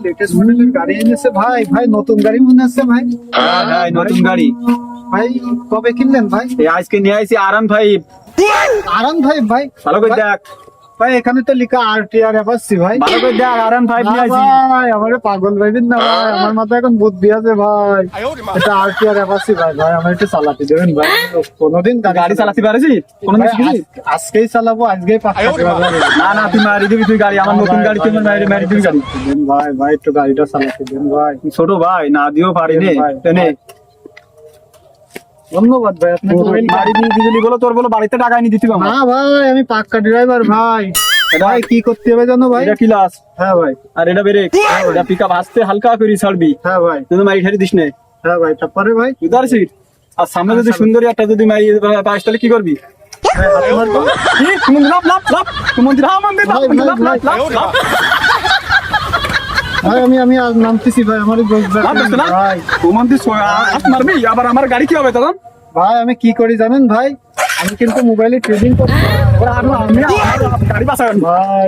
Latest মডেলের গাড়ি এনেছে ভাই। ভাই নতুন গাড়ি মনে আছে ভাই? হ্যাঁ নতুন গাড়ি। ভাই কবে কিনলেন ভাই? এই আজকে নিয়ে আইছি R15। আরাম ভাই। ভাই ভালো করে দেখ, ভাই এখানে তো লেখা RTR অ্যাপাচি ভাই। ভালো করে দেখ, R15 নিয়ে আইছি। ভাই আমারে পাগল ভাইবেন না ভাই, আমার মাথায় এখন বুদ্ধি আছে ভাই। এটা RTR অ্যাপাচি ভাই। ভাই আমার একটু চালাতে দেবেন ভাই, কোনোদিন গাড়ি চালাতে পারছিস? কোনদিন ভাই, শিখেছিস? আজকেই চালাবো, আজকেই পাক্কা করে যাবো। না না, তুই মারি দিবি, তুই গাড়ি, আমার নতুন গাড়ি, তুই মারি দিবি গাড়ি। দেন ভাই, ভাই একটু গাড়িটা চালাতে দেন ভাই। ছোট ভাই, না দিও পারি নে। ভাই, নে ধন্যবাদ ভাই আপনাকে। বাড়ি দিয়ে দিলি বলো, তোর বলো বাড়িতে টাকা এনে দিতে পারবো না ভাই, আমি পাক্কা ড্রাইভার ভাই। ভাই কি করতে হবে জানো ভাই? এটা ক্লাস, হ্যাঁ ভাই। আর এটা ব্রেক, এটা পিকআপ আস্তে হালকা করে ছাড়বি, হ্যাঁ ভাই। তুই মারি ঠারি দিস নে। হ্যাঁ ভাই, তারপরে ভাই? বুঝতে পারছিস? আর সামনে যদি সুন্দরী একটা যদি মারি পাস তাহলে কি করবি? ভাই, হাত মারবো। কি? তুমি লাভ লাভ লাভ, তুমি লাভ লাভ লাভ লাভ লাভ লাভ। ভাই আমি আজ নামতেছি ভাই, আমারই ভাই। মারবি আবার, আমার গাড়ি কি হবে তখন? ভাই আমি কি করি জানেন ভাই? আমি কিন্তু মোবাইলে ট্রেডিং করি আমি গাড়ি বাঁচাবেন ভাই।